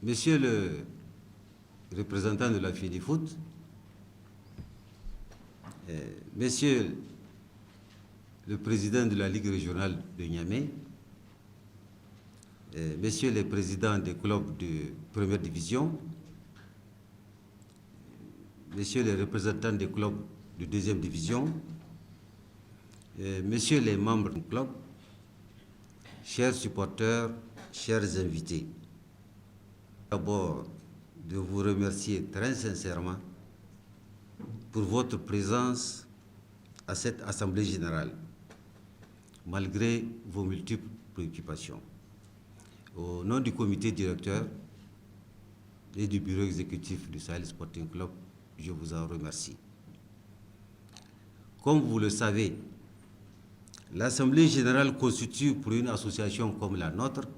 Monsieur le représentant de la FENIFOOT, Monsieur le président de la Ligue régionale de Niamey, Messieurs les présidents des clubs de première division, Messieurs les représentants des clubs de deuxième division, Messieurs les membres du club, chers supporters, chers invités, d'abord de vous remercier très sincèrement pour votre présence à cette Assemblée générale, malgré vos multiples préoccupations. Au nom du comité directeur et du bureau exécutif du Sahel Sporting Club, je vous en remercie. Comme vous le savez, l'Assemblée générale constitue pour une association comme la nôtre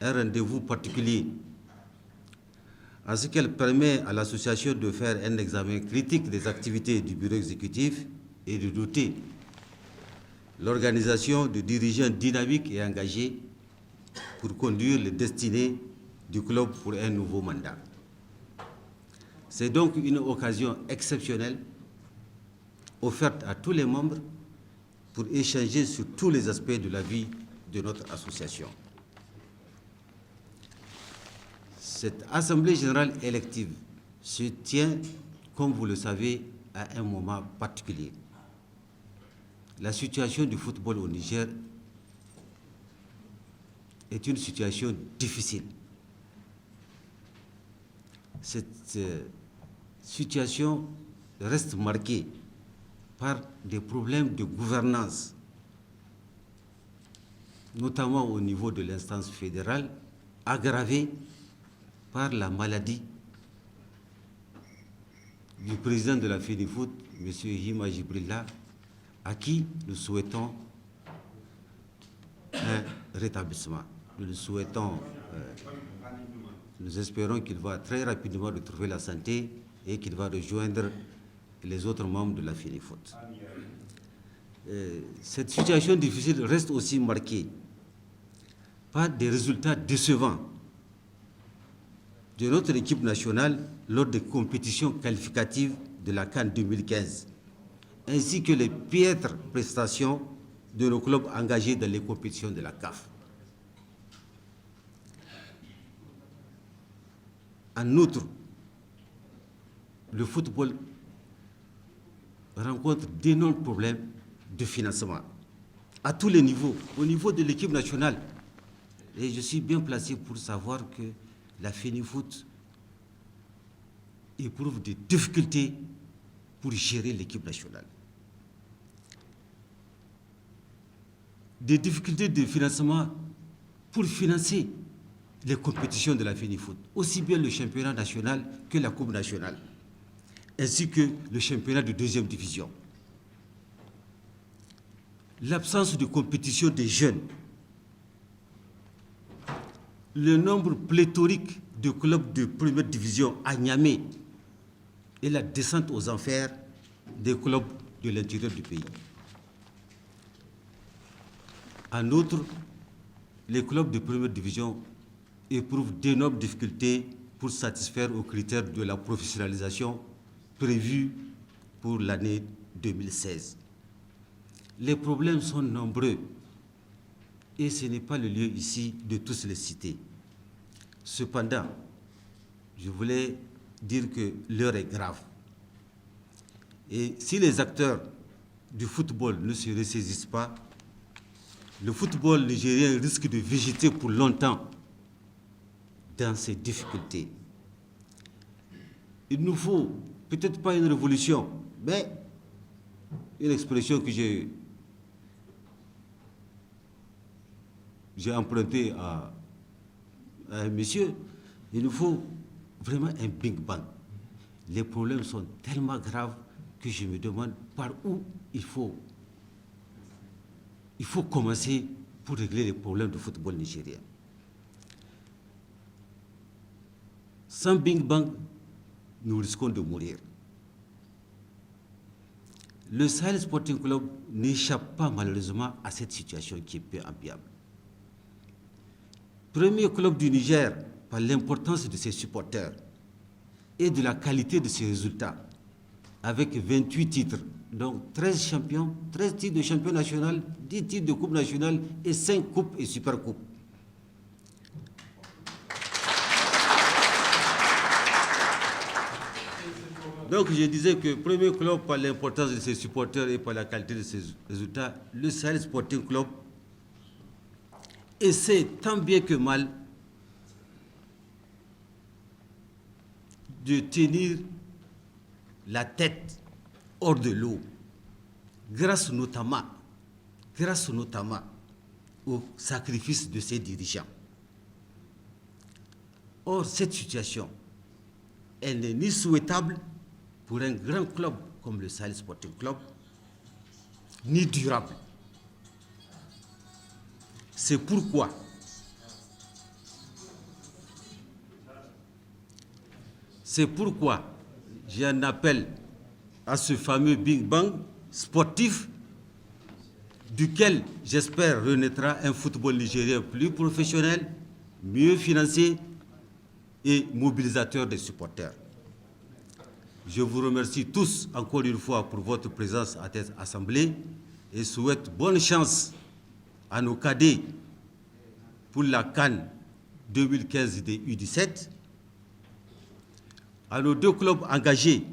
un rendez-vous particulier, en ce qu'elle permet à l'association de faire un examen critique des activités du bureau exécutif et de doter l'organisation de dirigeants dynamiques et engagés pour conduire les destinées du club pour un nouveau mandat. C'est donc une occasion exceptionnelle offerte à tous les membres pour échanger sur tous les aspects de la vie de notre association. Cette Assemblée générale élective se tient, comme vous le savez, à un moment particulier. La situation du football au Niger est une situation difficile. Cette situation reste marquée par des problèmes de gouvernance, notamment au niveau de l'instance fédérale, aggravés par la maladie du président de la FENIFOOT, M. Hima Jibrilla, à qui nous souhaitons un rétablissement. Nous le souhaitons, nous espérons qu'il va très rapidement retrouver la santé et qu'il va rejoindre les autres membres de la FENIFOOT. Cette situation difficile reste aussi marquée par des résultats décevants de notre équipe nationale lors des compétitions qualificatives de la CAN 2015, ainsi que les piètres prestations de nos clubs engagés dans les compétitions de la CAF. En outre, le football rencontre d'énormes problèmes de financement à tous les niveaux, au niveau de l'équipe nationale. Et je suis bien placé pour savoir que la FENIFOOT éprouve des difficultés pour gérer l'équipe nationale. Des difficultés de financement pour financer les compétitions de la FENIFOOT, aussi bien le championnat national que la Coupe nationale, ainsi que le championnat de deuxième division. L'absence de compétition des jeunes, le nombre pléthorique de clubs de première division à Niamey et la descente aux enfers des clubs de l'intérieur du pays. En outre, les clubs de première division éprouvent d'énormes difficultés pour satisfaire aux critères de la professionnalisation prévus pour l'année 2016. Les problèmes sont nombreux et ce n'est pas le lieu ici de tous les citer. Cependant, je voulais dire que l'heure est grave. Et si les acteurs du football ne se ressaisissent pas, le football nigérien risque de végéter pour longtemps dans ces difficultés. Il nous faut peut-être pas une révolution, mais une expression que j'ai emprunté à un monsieur, il nous faut vraiment un Big Bang. Les problèmes sont tellement graves que je me demande par où il faut commencer pour régler les problèmes du football nigérien. Sans Big Bang, nous risquons de mourir. Le Sahel Sporting Club n'échappe pas malheureusement à cette situation qui est peu enviable. Premier club du Niger par l'importance de ses supporters et de la qualité de ses résultats, avec 28 titres, donc 13 champions, 13 titres de champion national, 10 titres de coupe nationale et 5 coupes et super coupes. Donc je disais que premier club par l'importance de ses supporters et par la qualité de ses résultats, le Sahel Sporting Club essaie tant bien que mal de tenir la tête hors de l'eau, grâce notamment au sacrifice de ses dirigeants. Or, cette situation, elle n'est ni souhaitable pour un grand club comme le Sahel Sporting Club, ni durable. C'est pourquoi j'en appelle à ce fameux Big Bang sportif duquel j'espère renaîtra un football nigérien plus professionnel, mieux financé et mobilisateur des supporters. Je vous remercie tous encore une fois pour votre présence à cette assemblée et souhaite bonne chance à nos cadets pour la CAN 2015 des U17, à nos deux clubs engagés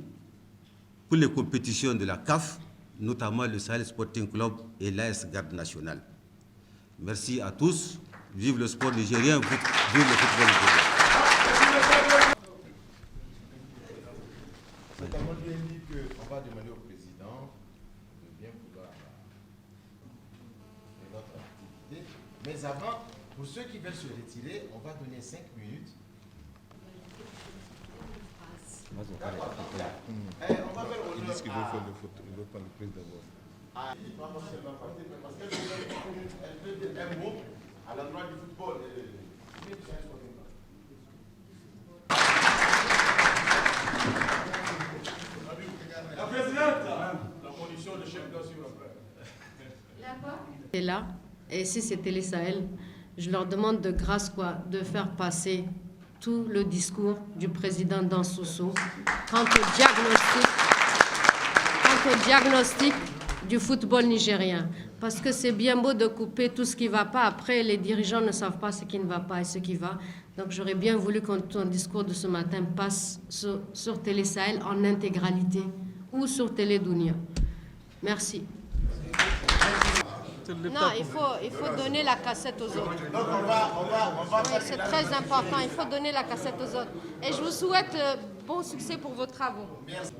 pour les compétitions de la CAF, notamment le Sahel Sporting Club et l'AS Garde Nationale. Merci à tous. Vive le sport nigérien, vive le football nigérien. C'est tellement bien dit qu'on va demander au président de bien vouloir notre activité. Mais avant, pour ceux qui veulent se retirer, on va donner 5 minutes. D'accord. On va faire honneur. Ils disent qu'ils veulent faire le photo, ils veulent prendre le prise d'abord. Parce qu'elle peut dire un mot à l'endroit du football. La présidente, la condition de chef d'œuvre, s'il vous plaît. Et là, et si c'était les Sahel, je leur demande de grâce de faire passer tout le discours du président Dansoso quant au diagnostic du football nigérien. Parce que c'est bien beau de couper tout ce qui ne va pas. Après, les dirigeants ne savent pas ce qui ne va pas et ce qui va. Donc, j'aurais bien voulu que ton discours de ce matin passe sur Télé Sahel en intégralité ou sur Télé Dunia. Merci. Non, il faut donner la cassette aux autres. Donc on va oui, c'est très important, il faut donner la cassette aux autres. Et je vous souhaite bon succès pour vos travaux. Merci.